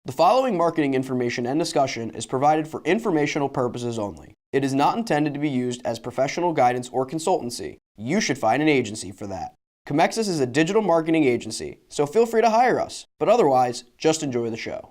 The following marketing information and discussion is provided for informational purposes only. It is not intended to be used as professional guidance or consultancy. You should find an agency for that. Canalysis is a digital marketing agency, so feel free to hire us. But otherwise, just enjoy the show.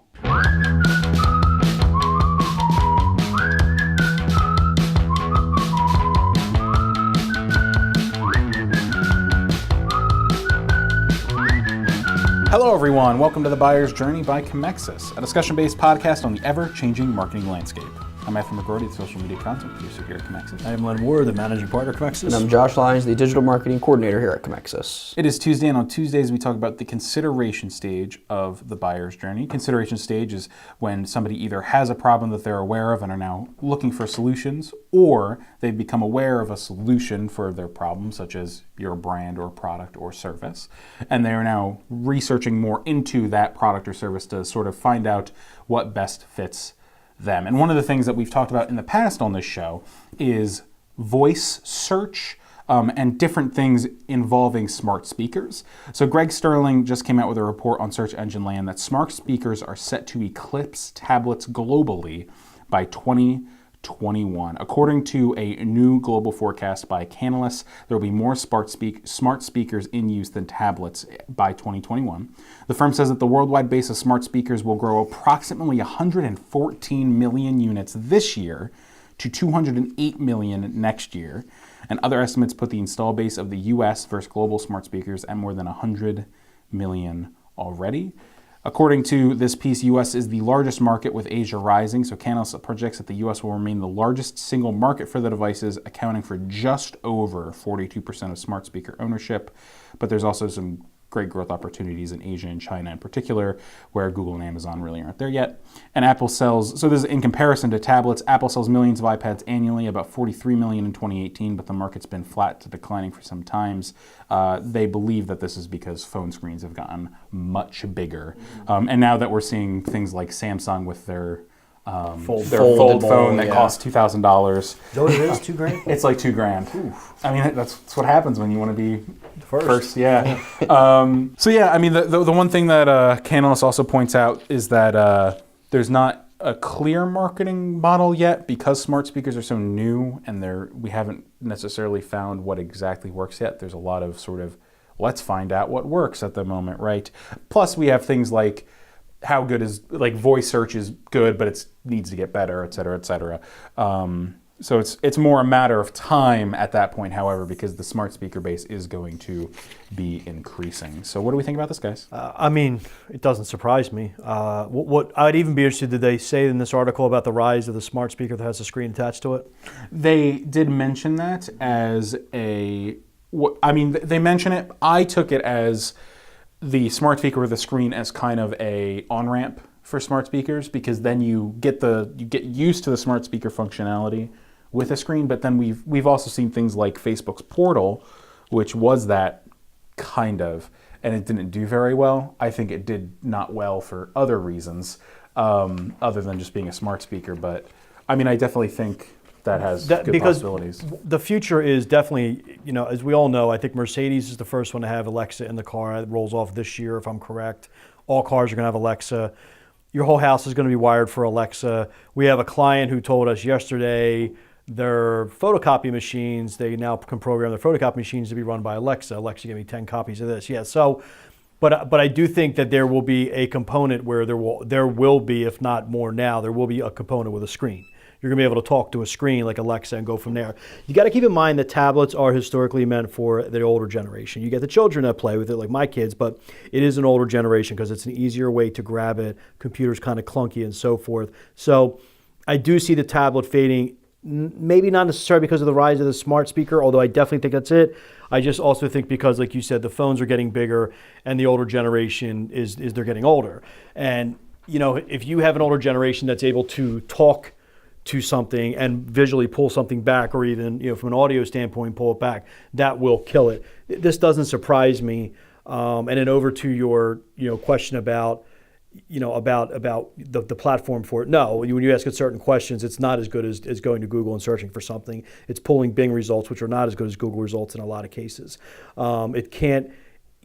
Hello everyone, welcome to The Buyer's Journey by Canalysis, a discussion-based podcast on the ever-changing marketing landscape. I'm Matthew McGroarty, the social media content producer here at Canalysis. I am Len Ward, the managing partner at Canalysis. And I'm Josh Lyons, the digital marketing coordinator here at Canalysis. It is Tuesday, and on Tuesdays we talk about the consideration stage of the buyer's journey. Consideration stage is when somebody either has a problem that they're aware of and are now looking for solutions, or they've become aware of a solution for their problem, such as your brand or product or service, and they are now researching more into that product or service to sort of find out what best fits them. And one of the things that we've talked about in the past on this show is voice search and different things involving smart speakers. So Greg Sterling just came out with a report on Search Engine Land that smart speakers are set to eclipse tablets globally by 2021. According to a new global forecast by Canalysis, there will be more smart speakers in use than tablets by 2021. The firm says that the worldwide base of smart speakers will grow approximately 114 million units this year to 208 million next year. And other estimates put the install base of the US versus global smart speakers at more than 100 million already. According to this piece, U.S. is the largest market with Asia rising, so Canalysis projects that the U.S. will remain the largest single market for the devices, accounting for just over 42% of smart speaker ownership. But there's also some great growth opportunities in Asia and China in particular, where Google and Amazon really aren't there yet. And Apple sells, so this is in comparison to tablets, Apple sells millions of iPads annually, about 43 million in 2018, but the market's been flat to declining for some times. They believe that this is because phone screens have gotten much bigger. And now that we're seeing things like Samsung with their fold phone that costs $2,000. You know what it is, $2,000? It's like $2,000. Oof. I mean, that's what happens when you want to be first. Yeah. So yeah, I mean, the one thing that Canalysis also points out is that there's not a clear marketing model yet because smart speakers are so new and we haven't necessarily found what exactly works yet. There's a lot of sort of let's find out what works at the moment, right? Plus we have things like how good is, like voice search is good, but it needs to get better, et cetera, et cetera. So it's more a matter of time at that point, however, because the smart speaker base is going to be increasing. So what do we think about this, guys? I mean, it doesn't surprise me. What I'd even be interested, did they say in this article about the rise of the smart speaker that has a screen attached to it? They did mention that as they mention it. I took it as the smart speaker with the screen as kind of a on-ramp for smart speakers, because then you get used to the smart speaker functionality with a screen. But then we've also seen things like Facebook's Portal, which was that kind of, and it didn't do very well. I think it did not well for other reasons other than just being a smart speaker. But I mean, I definitely think that has good possibilities. The future is definitely, as we all know, I think Mercedes is the first one to have Alexa in the car. It rolls off this year, if I'm correct. All cars are going to have Alexa. Your whole house is going to be wired for Alexa. We have a client who told us yesterday their photocopy machines, they now can program their photocopy machines to be run by Alexa. Alexa, give me 10 copies of this. Yeah, so, but I do think that there will be a component where there will be, if not more now, there will be a component with a screen. You're going to be able to talk to a screen like Alexa and go from there. You got to keep in mind that tablets are historically meant for the older generation. You get the children that play with it, like my kids, but it is an older generation because it's an easier way to grab it. Computer's kind of clunky and so forth. So I do see the tablet fading, maybe not necessarily because of the rise of the smart speaker, although I definitely think that's it. I just also think because, like you said, the phones are getting bigger and the older generation is they're getting older. And, if you have an older generation that's able to talk to something and visually pull something back, or even from an audio standpoint pull it back, that will kill it. This doesn't surprise me. And then over to your question about the platform for it. No, when you ask it certain questions, it's not as good as going to Google and searching for something. It's pulling Bing results, which are not as good as Google results in a lot of cases. It can't.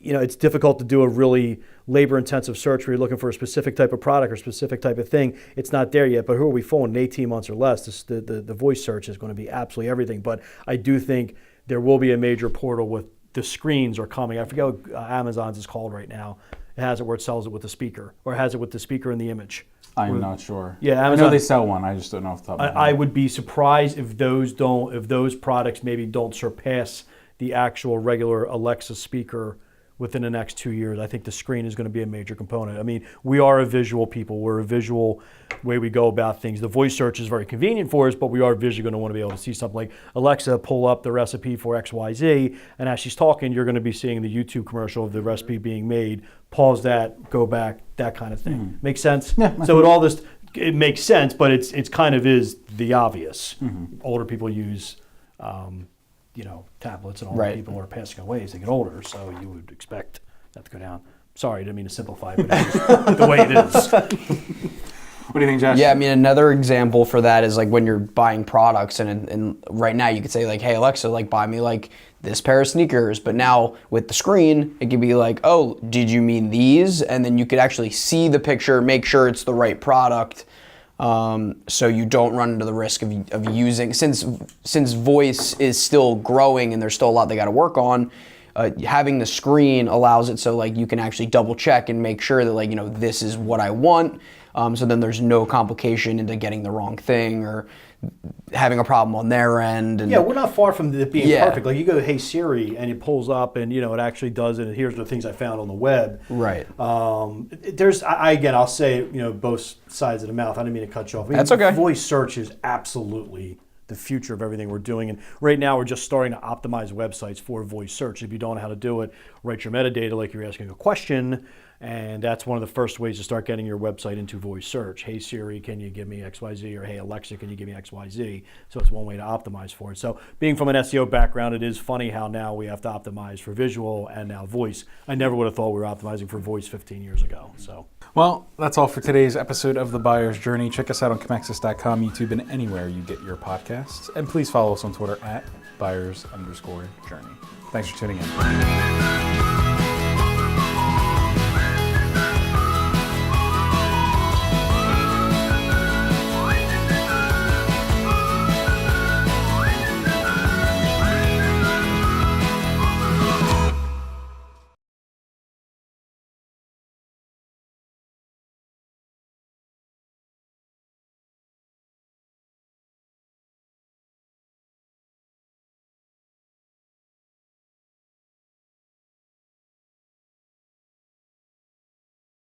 it's difficult to do a really labor-intensive search where you're looking for a specific type of product or specific type of thing. It's not there yet, but who are we fooling? In 18 months or less, the voice search is going to be absolutely everything. But I do think there will be a major portal with the screens are coming. I forget what Amazon's is called right now. It has it where it sells it with the speaker, or it has it with the speaker and the image. I'm not sure. Yeah, Amazon, I know they sell one. I just don't know off the top of my head. I would be surprised if those products maybe don't surpass the actual regular Alexa speaker within the next 2 years. I think the screen is going to be a major component. I mean, we are a visual people. We're a visual way we go about things. The voice search is very convenient for us, but we are visually going to want to be able to see something like, Alexa, pull up the recipe for XYZ, and as she's talking, you're going to be seeing the YouTube commercial of the recipe being made. Pause that, go back, that kind of thing. Mm-hmm. Make sense? Yeah. So with all this, it makes sense, but it's kind of is the obvious. Mm-hmm. Older people use tablets, and older Right. people are passing away as they get older, so you would expect that to go down. Sorry, I didn't mean to simplify it, but it's the way it is. What do you think, Josh? Yeah, I mean, another example for that is like when you're buying products, and right now you could say like, hey Alexa, like buy me like this pair of sneakers, but now with the screen, it could be like, oh, did you mean these? And then you could actually see the picture, make sure it's the right product, so you don't run into the risk of using, since voice is still growing and there's still a lot they got to work on. Having the screen allows it so like you can actually double check and make sure that like, this is what I want. So then there's no complication into getting the wrong thing or having a problem on their end. And Yeah, we're not far from it being Yeah. perfect. Like you go, hey Siri, and it pulls up, and it actually does it. And here's the things I found on the web. Right. I'll say both sides of the mouth. I didn't mean to cut you off. That's okay. Voice search is absolutely the future of everything we're doing. And right now we're just starting to optimize websites for voice search. If you don't know how to do it, write your metadata like you're asking a question. And that's one of the first ways to start getting your website into voice search. Hey Siri, can you give me XYZ? Or hey Alexa, can you give me XYZ? So it's one way to optimize for it. So being from an SEO background, it is funny how now we have to optimize for visual and now voice. I never would have thought we were optimizing for voice 15 years ago. So. Well, that's all for today's episode of The Buyer's Journey. Check us out on Canalysis.com, YouTube, and anywhere you get your podcasts. And please follow us on Twitter at @buyers_journey. Thanks for tuning in.